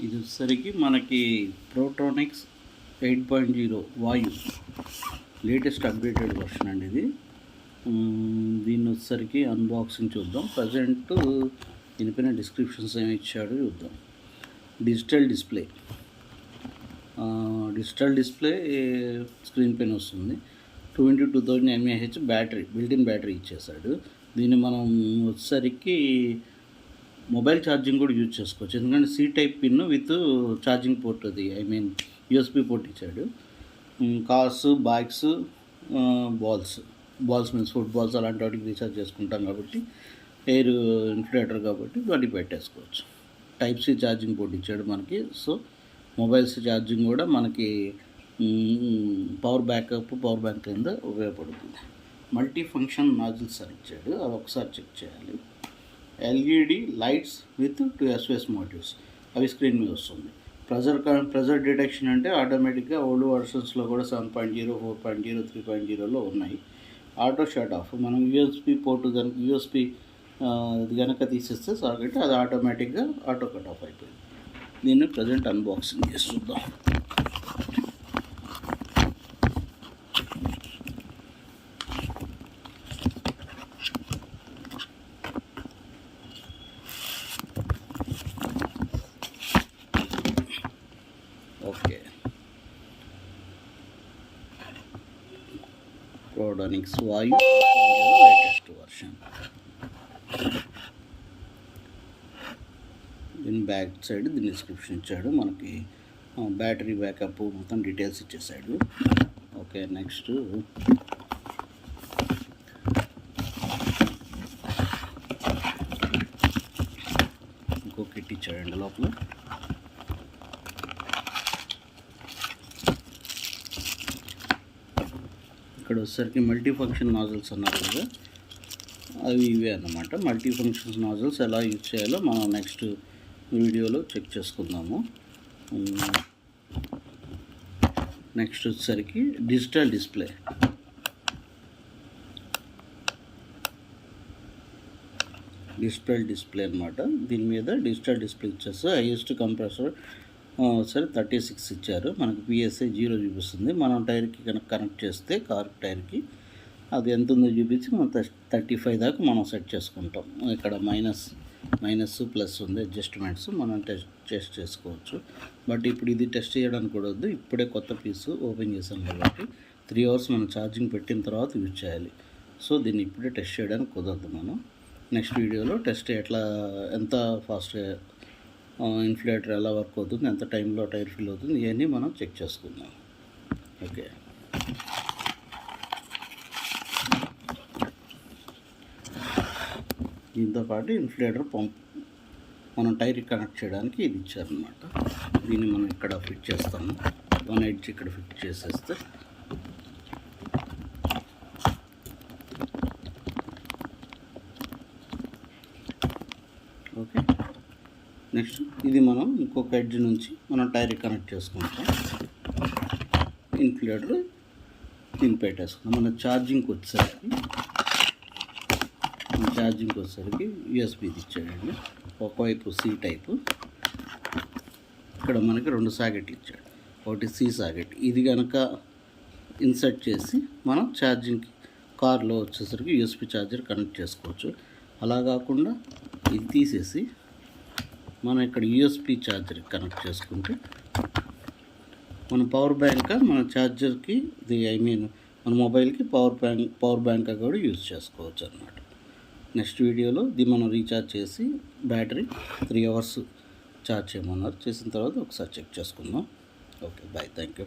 ఇది వచ్చేసరికి మనకి ప్రోట్రానిక్స్ 8.0 వాయు లేటెస్ట్ అప్డేటెడ్ వర్షన్ అండి ఇది. దీన్ని వచ్చేసరికి అన్బాక్సింగ్ చూద్దాం. ప్రజెంట్ దీనిపైన డిస్క్రిప్షన్స్ ఏమి ఇచ్చాడో చూద్దాం. డిజిటల్ డిస్ప్లే స్క్రీన్ పైన వస్తుంది. 22,000 mAh బ్యాటరీ, బిల్టిన్ బ్యాటరీ ఇచ్చేసాడు. దీన్ని మనం వచ్చేసరికి మొబైల్ ఛార్జింగ్ కూడా యూజ్ చేసుకోవచ్చు, ఎందుకంటే C type pin with charging port, అది యూఎస్బి పోర్ట్ ఇచ్చాడు. Cars, bikes, balls means footballs అలాంటి వాటికి రీఛార్జ్ చేసుకుంటాం కాబట్టి, ఎయిర్ ఇన్ఫ్లేటర్ కాబట్టి వాటికి పెట్టేసుకోవచ్చు. టైప్ సి ఛార్జింగ్ పోర్ట్ ఇచ్చాడు మనకి. సో మొబైల్స్ ఛార్జింగ్ కూడా మనకి పవర్ బ్యాంక్ కింద ఉపయోగపడుతుంది. మల్టీ ఫంక్షన్ నాజిల్స్ అని ఇచ్చాడు, అవి ఒకసారి చెక్ చేయాలి. LED lights with 2 SOS motives, అవి స్క్రీన్ మీద వస్తుంది. ప్రెజర్ డిటెక్షన్ అంటే ఆటోమేటిక్గా ఓల్డ్ వర్షన్స్లో కూడా 7.0, 4.0, 3.0లో ఉన్నాయి. ఆటో షట్ ఆఫ్, మనం యూఎస్బి పోర్టు యూఎస్బి ఇది కనుక తీసేస్తే సాకెట్, అది ఆటోమేటిక్గా ఆటో కట్ ఆఫ్ అయిపోయింది. దీన్ని ప్రజెంట్ అన్బాక్సింగ్ చేసి చూద్దాం. ఓకే, ప్రోట్రానిక్స్ వాయు లేటెస్ట్ వర్షన్. దీని బ్యాక్ సైడ్ దీని డిస్క్రిప్షన్ ఇచ్చాడు మనకి. బ్యాటరీ బ్యాకప్ మొత్తం డీటెయిల్స్ ఇచ్చేసాడు. ఓకే, నెక్స్ట్ ఇంకో కిట్ ఇచ్చాడండి లోపల. ఇక్కడ వచ్చేసరికి మల్టీ ఫంక్షన్ నాజిల్స్ అన్నారు కదా, అవి ఇవే అన్నమాట. మల్టీ ఫంక్షన్స్ నాజిల్స్ ఎలా యూజ్ చేయాలో మనం నెక్స్ట్ వీడియోలో చెక్ చేసుకుందాము. నెక్స్ట్ వచ్చేసరికి డిజిటల్ డిస్ప్లే అనమాట. దీని మీద డిజిటల్ డిస్ప్లే ఇచ్చేస్తే హైయెస్ట్ కంప్రెసర్ సరే 36 ఇచ్చారు. మనకి PSI 0 చూపిస్తుంది. మనం టైర్కి కనెక్ట్ చేస్తే కార్ టైర్కి అది ఎంత ఉందో చూపించి మనం 35 దాకా మనం సెట్ చేసుకుంటాం. ఇక్కడ మైనస్ ప్లస్ ఉంది, అడ్జస్ట్మెంట్స్ మనం టెస్ట్ చేసుకోవచ్చు. బట్ ఇప్పుడు ఇది టెస్ట్ చేయడానికి కూడా వద్దు, ఇప్పుడే కొత్త పీసు ఓపెన్ చేసాం కాబట్టి 3 hours మనం ఛార్జింగ్ పెట్టిన తర్వాత యూజ్ చేయాలి. సో దీన్ని ఇప్పుడే టెస్ట్ చేయడానికి కుదరదు. మనం నెక్స్ట్ వీడియోలో టెస్ట్ ఎంత ఫాస్ట్గా ఇన్ఫ్లేటర్ ఎలా వర్క్ అవుతుంది, ఎంత టైంలో టైర్ ఫిల్ అవుతుంది, ఇవన్నీ మనం చెక్ చేసుకుందాం. ఓకే, దీంతో పాటు ఇన్ఫ్లేటర్ పంప్ మనం టైర్కి కనెక్ట్ చేయడానికి ఇది ఇచ్చారనమాట. దీన్ని మనం ఇక్కడ ఫిట్ చేస్తాము. 1 edge ఇక్కడ ఫిట్ చేసేస్తే ఓకే. నెక్స్ట్ ఇది మనం ఇంకొక ఎడ్జ్ నుంచి మనం టైర్కి కనెక్ట్ చేసుకుంటాం. ఇన్ఫ్లేటర్ దీన్ని పెట్టేసుకుంటాం. మన ఛార్జింగ్కి వచ్చేసరికి యూఎస్బిది ఇచ్చాడండి. ఒకవైపు సి టైపు, ఇక్కడ మనకి 2 సాకెట్లు ఇచ్చాడు. ఒకటి సి సాకెట్, ఇది కనుక ఇన్సర్ట్ చేసి మనం ఛార్జింగ్కి కార్లో వచ్చేసరికి యూఎస్బి ఛార్జర్ కనెక్ట్ చేసుకోవచ్చు. అలా కాకుండా ఇది తీసేసి మనం ఇక్కడ యూఎస్బి ఛార్జర్ కనెక్ట్ చేసుకుంటే మన పవర్ బ్యాంక్ మన ఛార్జర్కి మన మొబైల్కి పవర్ బ్యాంక్ కూడా యూజ్ చేసుకోవచ్చు అన్నమాట. నెక్స్ట్ వీడియోలో ఇది మనం రీఛార్జ్ చేసి బ్యాటరీ 3 hours ఛార్జ్ చేయమన్నారు. చేసిన తర్వాత ఒకసారి చెక్ చేసుకుందాం. Okay, bye, thank you.